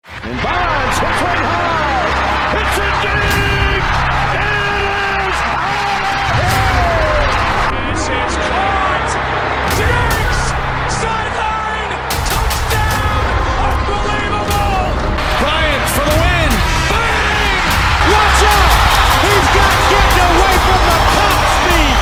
And Bonds hits one high. Hits it deep. It is out of here. This is caught. Diggs. Sideline. Touchdown. Unbelievable. Bryant for the win. Bang. Watch out. He's got getting away from the top speed.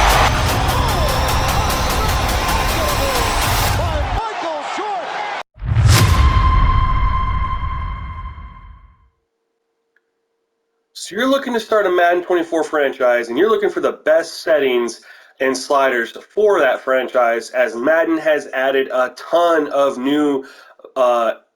So you're looking to start a Madden 24 franchise, and you're looking for the best settings and sliders for that franchise, as Madden has added a ton of new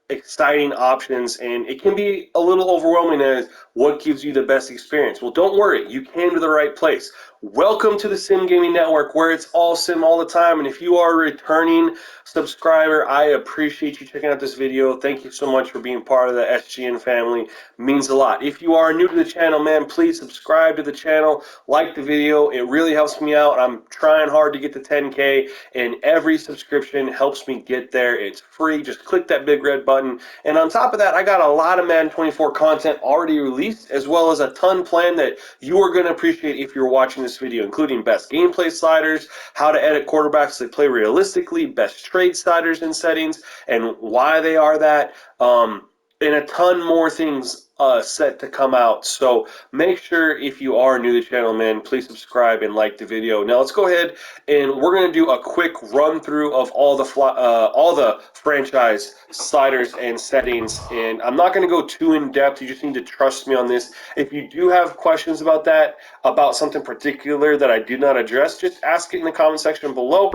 exciting options, and it can be a little overwhelming as what gives you the best experience. Well, don't worry, you came to the right place. Welcome to the Sim Gaming Network, where it's all sim all the time. And if you are a returning subscriber, I appreciate you checking out this video. Thank you so much for being part of the SGN family. It means a lot. If you are new to the channel, man, please subscribe to the channel, like the video. It really helps me out. I'm trying hard to get to 10K, and every subscription helps me get there. It's free. Just click that big red button. And on top of that, I got a lot of Madden 24 content already released, as well as a ton planned that you are going to appreciate if you're watching this video, including best gameplay sliders, how to edit quarterbacks that play realistically, best trade sliders and settings, and why they are that, and a ton more things set to come out. So make sure, if you are new to the channel, man, please subscribe and like the video. Now let's go ahead and we're going to do a quick run through of all the franchise sliders and settings. And I'm not going to go too in depth. You just need to trust me on this. If you do have questions about that, about something particular that I did not address, just ask it in the comment section below,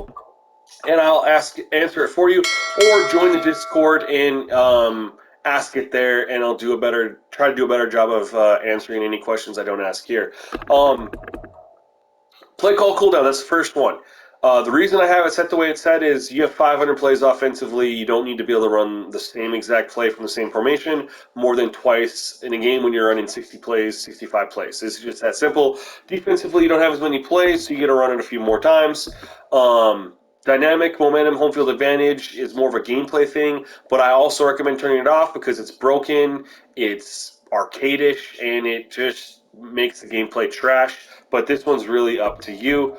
and I'll answer it for you, or join the Discord and ask it there, and I'll try to do a better job of answering any questions I don't ask here. Play call cooldown, that's the first one. The reason I have it set the way it's set is you have 500 plays offensively. You don't need to be able to run the same exact play from the same formation more than twice in a game when you're running 60 plays, 65 plays. It's just that simple. Defensively, you don't have as many plays, so you get to run it a few more times. Dynamic momentum home field advantage is more of a gameplay thing, but I also recommend turning it off because it's broken, it's arcadish, and it just makes the gameplay trash. But this one's really up to you.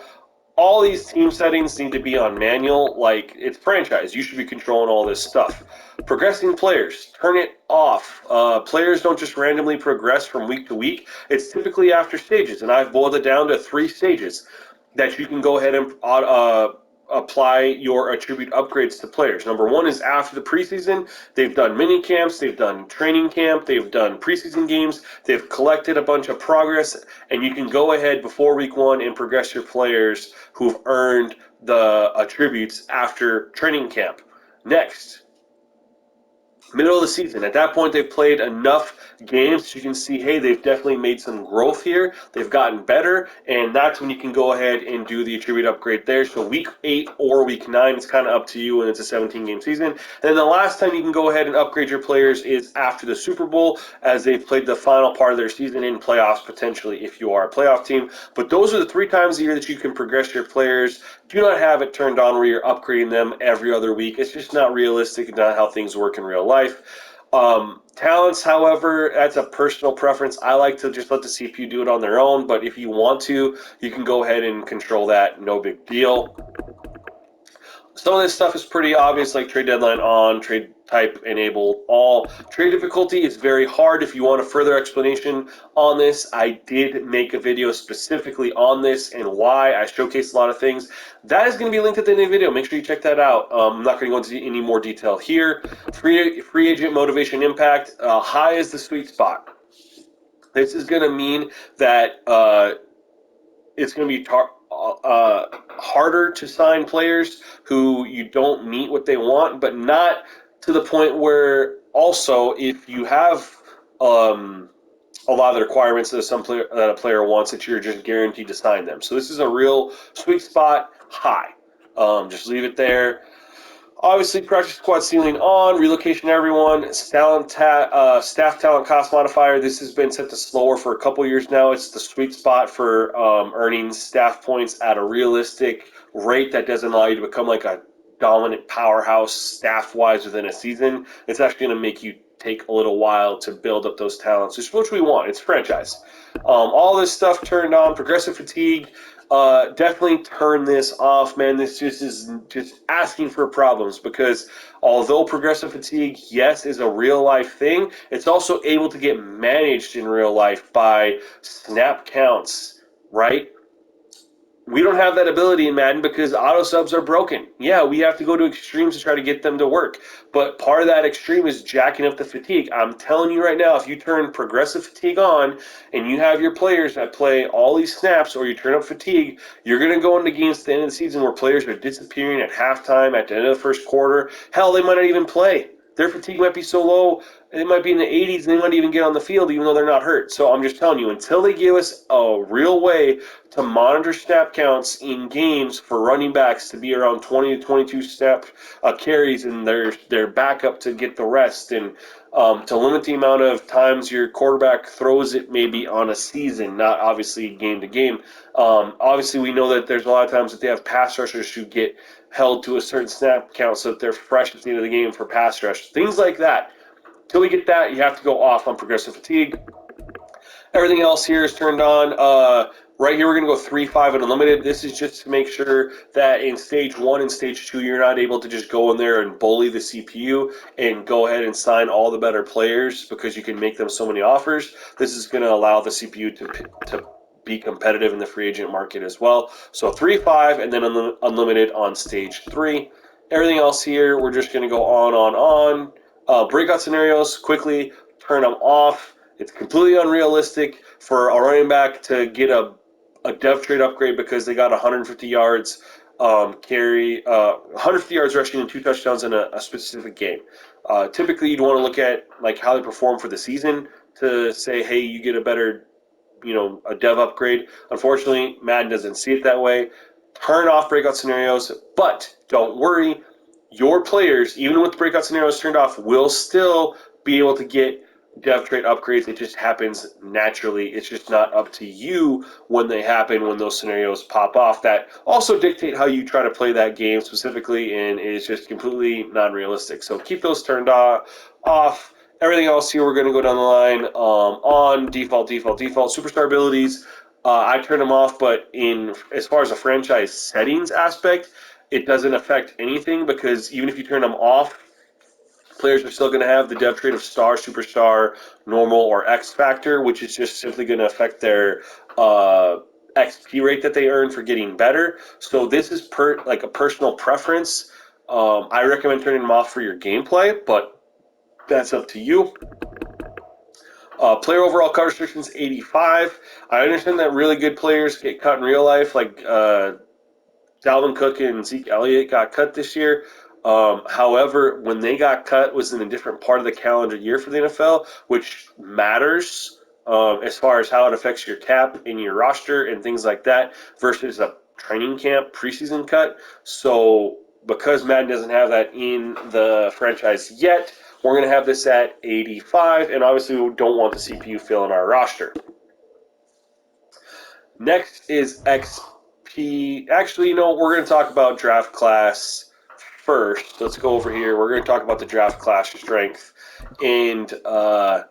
All these team settings need to be on manual. Like, it's franchise. You should be controlling all this stuff. Progressing players, turn it off. Players don't just randomly progress from week to week. It's typically after stages, and I've boiled it down to 3 stages that you can go ahead and apply your attribute upgrades to players. Number 1 is after the preseason. They've done mini camps, they've done training camp, they've done preseason games, they've collected a bunch of progress, and you can go ahead before week 1 and progress your players who've earned the attributes after training camp. Next, middle of the season. At that point, they've played enough games so you can see, hey, they've definitely made some growth here. They've gotten better, and that's when you can go ahead and do the attribute upgrade there. So week 8 or week 9, it's kind of up to you, and it's a 17-game season. And then the last time you can go ahead and upgrade your players is after the Super Bowl, as they've played the final part of their season in playoffs, potentially, if you are a playoff team. But those are the 3 times a year that you can progress your players. Do not have it turned on where you're upgrading them every other week. It's just not realistic and not how things work in real life. Talents, however, that's a personal preference. I like to just let the CPU do it on their own, but if you want to, you can go ahead and control that. No big deal. Some of this stuff is pretty obvious, like trade deadline on, trade type enabled, all. Trade difficulty is very hard. If you want a further explanation on this, I did make a video specifically on this and why. I showcased a lot of things. That is going to be linked at the end of the video. Make sure you check that out. I'm not going to go into any more detail here. Free agent motivation impact. High is the sweet spot. This is going to mean that it's going to be harder to sign players who you don't meet what they want, but not to the point where also if you have a lot of the requirements that a player wants, that you're just guaranteed to sign them. So this is a real sweet spot, high. Just leave it there. Obviously, practice squad ceiling on, relocation everyone, staff talent cost modifier. This has been set to slower for a couple years now. It's the sweet spot for earning staff points at a realistic rate that doesn't allow you to become like a dominant powerhouse staff-wise within a season. It's actually going to make you take a little while to build up those talents, which we want. It's franchise. All this stuff turned on, progressive fatigue. Definitely turn this off, man. This just is just asking for problems, because although progressive fatigue, yes, is a real life thing, it's also able to get managed in real life by snap counts, right? We don't have that ability in Madden because auto subs are broken. Yeah, we have to go to extremes to try to get them to work. But part of that extreme is jacking up the fatigue. I'm telling you right now, if you turn progressive fatigue on and you have your players that play all these snaps, or you turn up fatigue, you're going to go into games at the end of the season where players are disappearing at halftime, at the end of the first quarter. Hell, they might not even play. Their fatigue might be so low, it might be in the 80s, and they might even get on the field even though they're not hurt. So I'm just telling you, until they give us a real way to monitor snap counts in games for running backs to be around 20 to 22 snap carries, and their backup to get the rest, and to limit the amount of times your quarterback throws it maybe on a season, not obviously game to game. Obviously, we know that there's a lot of times that they have pass rushers who get held to a certain snap count so that they're fresh at the end of the game for pass rush. Things like that. Until we get that, you have to go off on progressive fatigue. Everything else here is turned on. Right here, we're going to go 3, 5, and unlimited. This is just to make sure that in stage 1 and stage 2, you're not able to just go in there and bully the CPU and go ahead and sign all the better players because you can make them so many offers. This is going to allow the CPU to be competitive in the free agent market as well. So 3, 5, and then unlimited on stage 3. Everything else here, we're just going to go on. Breakout scenarios, quickly turn them off. It's completely unrealistic for a running back to get a dev trade upgrade because they got 150 yards 150 yards rushing and 2 touchdowns in a specific game. Typically, you'd want to look at like how they perform for the season to say, hey, you get a better, a dev upgrade. Unfortunately, Madden doesn't see it that way. Turn off breakout scenarios, but don't worry, your players, even with breakout scenarios turned off, will still be able to get dev trait upgrades. It just happens naturally. It's just not up to you when they happen, when those scenarios pop off, that also dictate how you try to play that game specifically, and is just completely non-realistic. So keep those turned off. Everything else here, we're going to go down the line. On default, superstar abilities, I turn them off, but as far as a franchise settings aspect, it doesn't affect anything, because even if you turn them off, players are still going to have the dev trait of star, superstar, normal, or X factor, which is just simply going to affect their XP rate that they earn for getting better. So this is like a personal preference. I recommend turning them off for your gameplay, but that's up to you. Player overall cut restrictions 85. I understand that really good players get cut in real life, like Dalvin Cook and Zeke Elliott got cut this year. However, when they got cut was in a different part of the calendar year for the NFL, which matters as far as how it affects your cap and your roster and things like that versus a training camp preseason cut. So because Madden doesn't have that in the franchise yet, we're going to have this at 85, and obviously we don't want the CPU filling our roster. Next is XP. Actually, we're going to talk about draft class first. Let's go over here. We're going to talk about the draft class strength. And the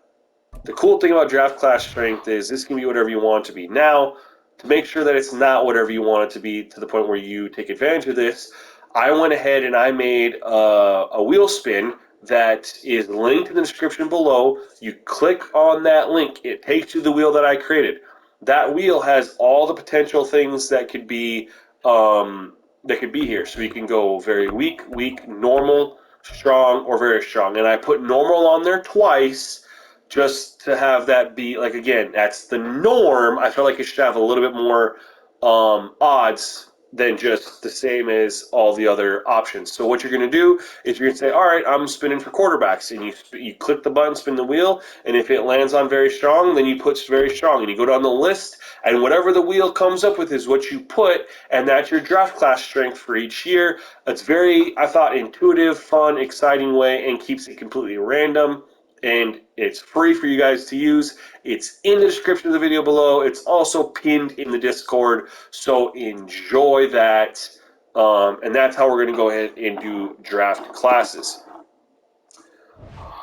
cool thing about draft class strength is this can be whatever you want it to be. Now, to make sure that it's not whatever you want it to be to the point where you take advantage of this, I went ahead and I made a wheel spin that is linked in the description below. You click on that link. It takes you to the wheel that I created. That wheel has all the potential things that could be here. So you can go very weak, normal, strong, or very strong. And I put normal on there twice just to have that be, like, again, that's the norm. I feel like it should have a little bit more odds than just the same as all the other options. So what you're going to do is you're going to say, all right, I'm spinning for quarterbacks. And you click the button, spin the wheel, and if it lands on very strong, then you put very strong. And you go down the list, and whatever the wheel comes up with is what you put, and that's your draft class strength for each year. It's very, I thought, intuitive, fun, exciting way, and keeps it completely random. And it's free for you guys to use. It's in the description of the video below. It's also pinned in the Discord, so enjoy that. And that's how we're going to go ahead and do draft classes.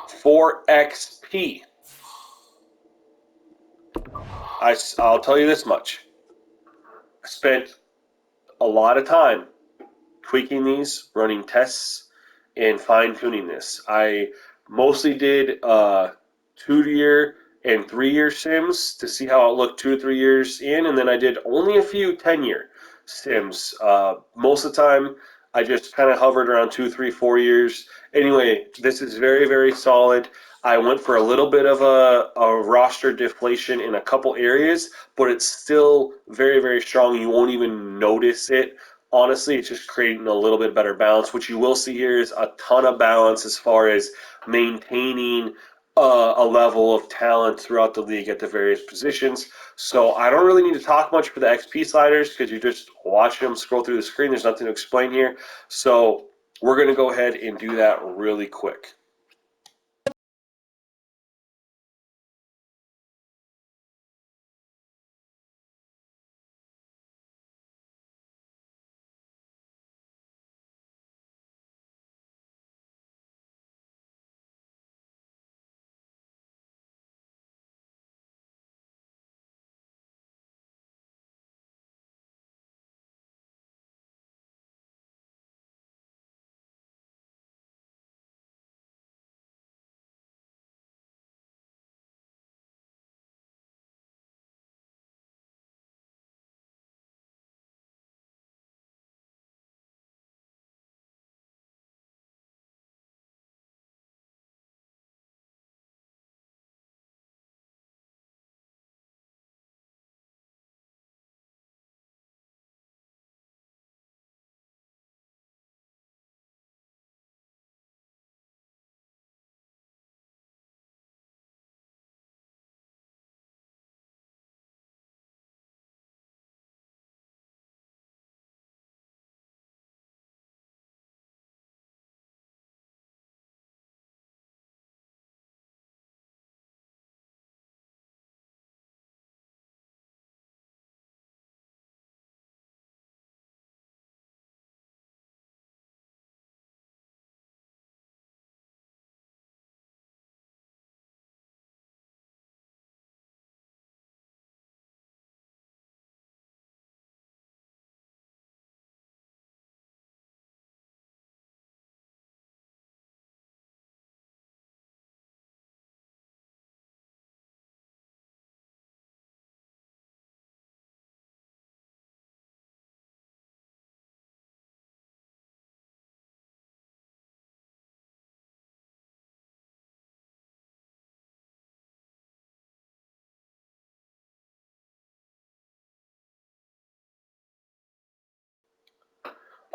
For XP, I'll tell you this much. I spent a lot of time tweaking these, running tests, and fine-tuning this. I mostly did 2-year and 3-year sims to see how it looked 2 to 3 years in, and then I did only a few 10-year sims. Most of the time, I just kind of hovered around 2, 3, 4 years. Anyway, this is very, very solid. I went for a little bit of a roster deflation in a couple areas, but it's still very, very strong. You won't even notice it. Honestly, it's just creating a little bit better balance. What you will see here is a ton of balance as far as maintaining a level of talent throughout the league at the various positions. So I don't really need to talk much for the XP sliders because you're just watching them scroll through the screen. There's nothing to explain here. So we're going to go ahead and do that really quick.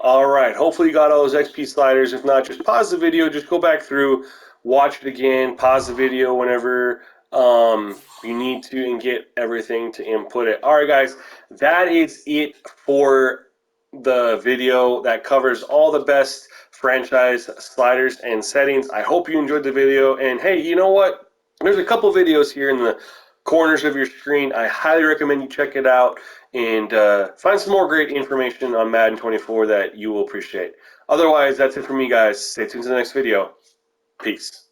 All right. Hopefully you got all those XP sliders. If not, just pause the video. Just go back through, watch it again, pause the video whenever you need to, and get everything to input it. All right, guys. That is it for the video that covers all the best franchise sliders and settings. I hope you enjoyed the video. And hey, you know what? There's a couple videos here in the corners of your screen. I highly recommend you check it out and find some more great information on Madden 24 that you will appreciate. Otherwise, that's it for me, guys. Stay tuned to the next video. Peace.